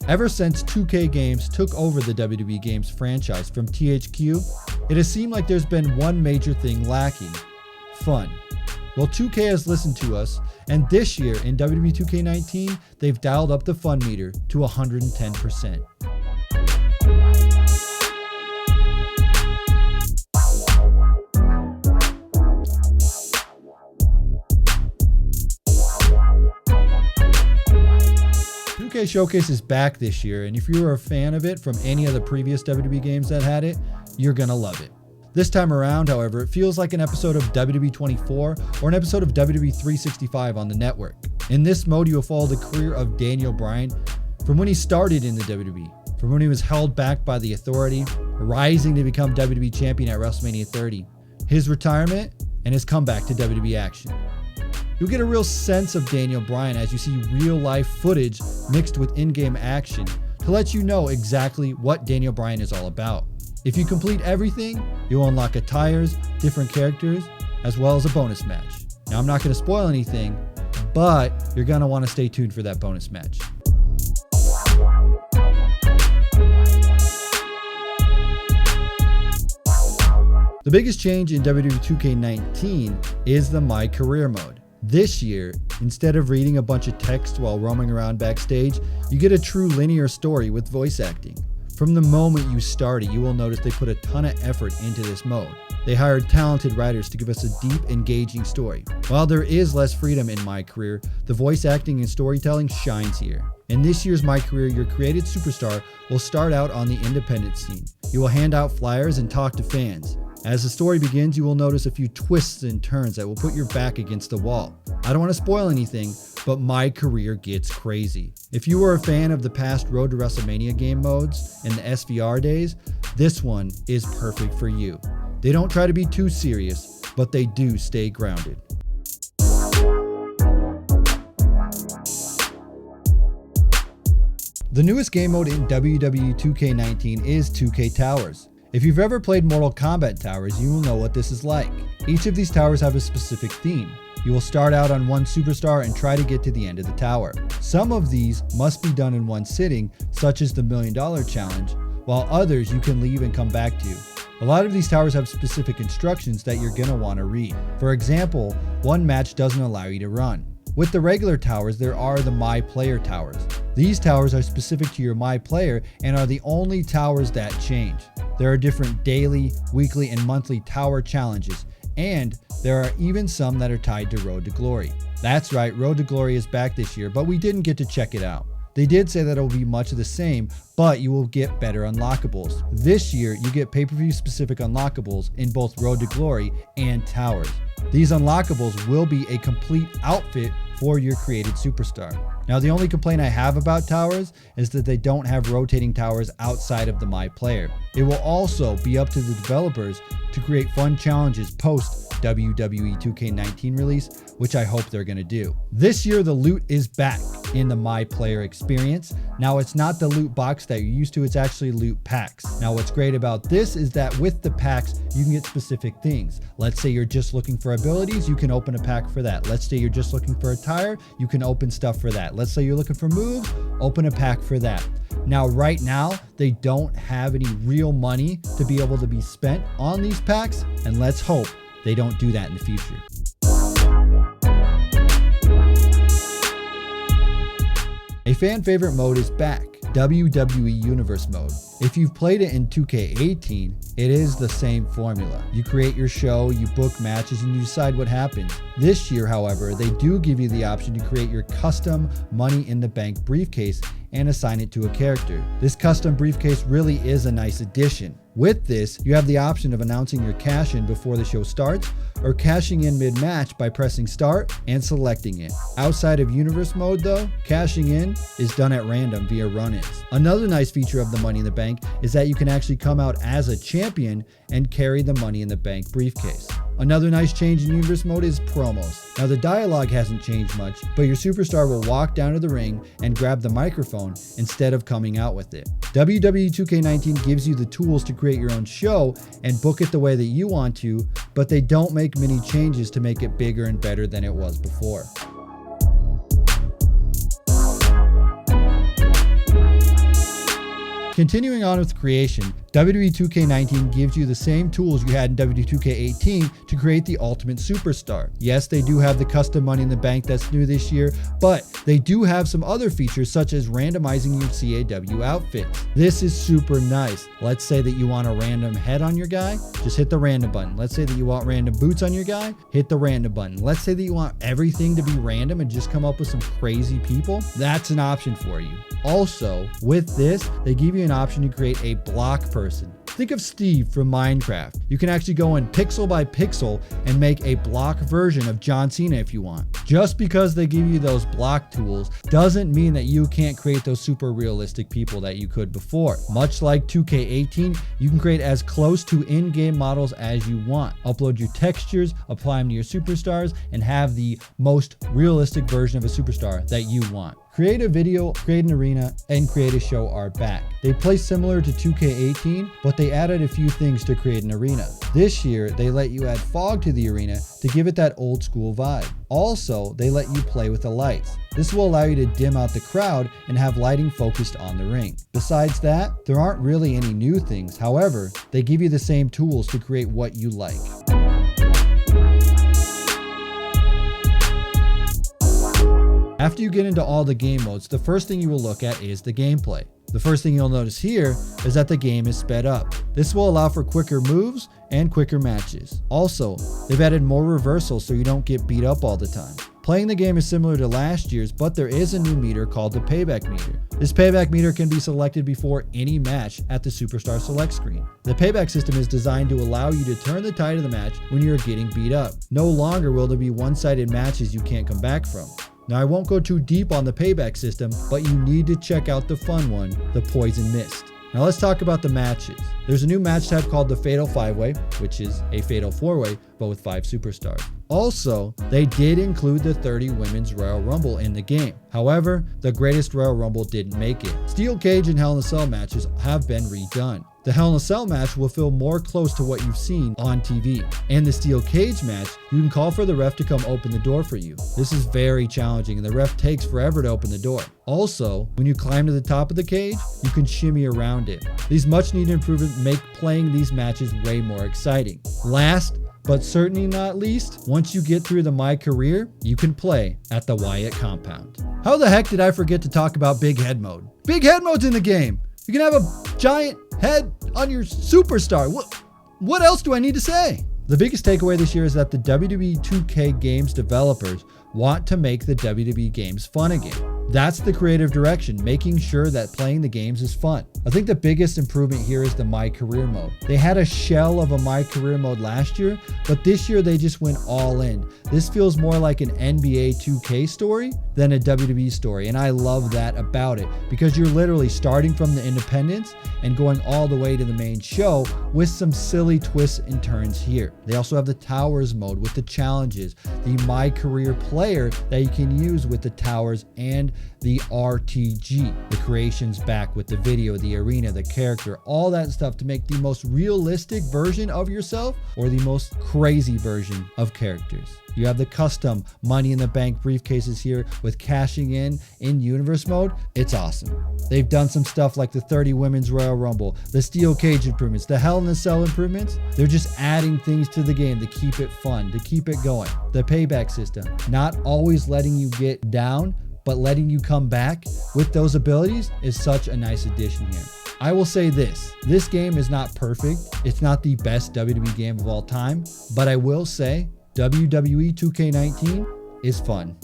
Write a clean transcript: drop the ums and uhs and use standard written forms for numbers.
Ever since 2K Games took over the WWE Games franchise from THQ, it has seemed like there's been one major thing lacking: fun. Well, 2K has listened to us, and this year in WWE 2K19, they've dialed up the fun meter to 110%. Showcase is back this year, and if you were a fan of it from any of the previous WWE games that had it, you're gonna love it. This time around, however, it feels like an episode of WWE 24 or an episode of WWE 365 on the network. In this mode, you will follow the career of Daniel Bryan from when he started in the WWE, from when he was held back by the Authority, rising to become WWE Champion at WrestleMania 30, his retirement, and his comeback to WWE action. You'll get a real sense of Daniel Bryan as you see real-life footage mixed with in-game action to let you know exactly what Daniel Bryan is all about. If you complete everything, you'll unlock attires, different characters, as well as a bonus match. Now, I'm not going to spoil anything, but you're going to want to stay tuned for that bonus match. The biggest change in WWE 2K19 is the My Career mode. This year, instead of reading a bunch of text while roaming around backstage, you get a true linear story with voice acting. From the moment you start it, you will notice they put a ton of effort into this mode. They hired talented writers to give us a deep, engaging story. While there is less freedom in My Career, the voice acting and storytelling shines here. In this year's My Career, your created superstar will start out on the independent scene. You will hand out flyers and talk to fans. As the story begins, you will notice a few twists and turns that will put your back against the wall. I don't want to spoil anything, but My Career gets crazy. If you were a fan of the past Road to WrestleMania game modes and the SVR days, this one is perfect for you. They don't try to be too serious, but they do stay grounded. The newest game mode in WWE 2K19 is 2K Towers. If you've ever played Mortal Kombat Towers, you will know what this is like. Each of these towers have a specific theme. You will start out on one superstar and try to get to the end of the tower. Some of these must be done in one sitting, such as the $1 Million Challenge, while others you can leave and come back to. A lot of these towers have specific instructions that you're going to want to read. For example, one match doesn't allow you to run. With the regular towers, there are the My Player towers. These towers are specific to your My Player and are the only towers that change. There are different daily, weekly, and monthly tower challenges, and there are even some that are tied to Road to Glory. That's right, Road to Glory is back this year, but we didn't get to check it out. They did say that it will be much of the same, but you will get better unlockables. This year, you get pay-per-view specific unlockables in both Road to Glory and Towers. These unlockables will be a complete outfit for your created superstar. Now, the only complaint I have about Towers is that they don't have rotating towers outside of the My Player. It will also be up to the developers to create fun challenges post WWE 2K19 release, which I hope they're going to do. This year, the loot is back in the My Player experience. Now, it's not the loot box that you're used to, it's actually loot packs. Now, what's great about this is that with the packs, you can get specific things. Let's say you're just looking for abilities, you can open a pack for that. Let's say you're just looking for a tire, you can open stuff for that. Let's say you're looking for moves, open a pack for that. Now, right now, they don't have any real money to be able to be spent on these packs, and let's hope they don't do that in the future. A fan favorite mode is back, WWE Universe mode. If you've played it in 2K18, it is the same formula. You create your show, you book matches, and you decide what happens. This year, however, they do give you the option to create your custom Money in the Bank briefcase and assign it to a character. This custom briefcase really is a nice addition. With this, you have the option of announcing your cash-in before the show starts or cashing in mid-match by pressing start and selecting it. Outside of Universe mode though, cashing in is done at random via run-ins. Another nice feature of the Money in the Bank is that you can actually come out as a champion and carry the Money in the Bank briefcase. Another nice change in Universe mode is promos. Now, the dialogue hasn't changed much, but your superstar will walk down to the ring and grab the microphone instead of coming out with it. WWE 2K19 gives you the tools to create your own show and book it the way that you want to, but they don't make many changes to make it bigger and better than it was before. Continuing on with creation, WWE 2K19 gives you the same tools you had in WWE 2K18 to create the ultimate superstar. Yes, they do have the custom Money in the Bank that's new this year, but they do have some other features such as randomizing your CAW outfits. This is super nice. Let's say that you want a random head on your guy, just hit the random button. Let's say that you want random boots on your guy, hit the random button. Let's say that you want everything to be random and just come up with some crazy people. That's an option for you. Also, with this, they give you an option to create a block person. Think of Steve from Minecraft. You can actually go in pixel by pixel and make a block version of John Cena if you want. Just because they give you those block tools doesn't mean that you can't create those super realistic people that you could before. Much like 2K18, you can create as close to in-game models as you want. Upload your textures, apply them to your superstars, and have the most realistic version of a superstar that you want. Create a video, create an arena, and create a show are back. They play similar to 2K18, but they added a few things to create an arena. This year, they let you add fog to the arena to give it that old school vibe. Also, they let you play with the lights. This will allow you to dim out the crowd and have lighting focused on the ring. Besides that, there aren't really any new things. However, they give you the same tools to create what you like. After you get into all the game modes, the first thing you will look at is the gameplay. The first thing you'll notice here is that the game is sped up. This will allow for quicker moves and quicker matches. Also, they've added more reversals so you don't get beat up all the time. Playing the game is similar to last year's, but there is a new meter called the payback meter. This payback meter can be selected before any match at the Superstar Select screen. The payback system is designed to allow you to turn the tide of the match when you're getting beat up. No longer will there be one-sided matches you can't come back from. Now, I won't go too deep on the payback system, but you need to check out the fun one, the Poison Mist. Now let's talk about the matches. There's a new match type called the Fatal 5-Way, which is a Fatal 4-Way, but with 5 superstars. Also, they did include the 30 Women's Royal Rumble in the game. However, the Greatest Royal Rumble didn't make it. Steel Cage and Hell in a Cell matches have been redone. The Hell in a Cell match will feel more close to what you've seen on TV. And the Steel Cage match, you can call for the ref to come open the door for you. This is very challenging and the ref takes forever to open the door. Also, when you climb to the top of the cage, you can shimmy around it. These much needed improvements make playing these matches way more exciting. Last, but certainly not least, once you get through the My Career, you can play at the Wyatt compound. How the heck did I forget to talk about Big Head Mode? Big Head Mode's in the game. You can have a giant head on your superstar. What else do I need to say? The biggest takeaway this year is that the WWE 2K games developers want to make the WWE games fun again. That's the creative direction, making sure that playing the games is fun. I think the biggest improvement here is the My Career mode. They had a shell of a My Career mode last year, but this year they just went all in. This feels more like an NBA 2K story than a WWE story, and I love that about it because you're literally starting from the independents and going all the way to the main show with some silly twists and turns here. They also have the Towers mode with the challenges, the My Career player that you can use with the Towers and the RTG, the creations back with the video, the arena, the character, all that stuff to make the most realistic version of yourself or the most crazy version of characters. You have the custom Money in the Bank briefcases here with cashing in universe mode. It's awesome. They've done some stuff like the 30 Women's Royal Rumble, the Steel Cage improvements, the Hell in a Cell improvements. They're just adding things to the game to keep it fun, to keep it going. The payback system, not always letting you get down, but letting you come back with those abilities is such a nice addition here. I will say this game is not perfect. It's not the best WWE game of all time, but I will say WWE 2K19 is fun.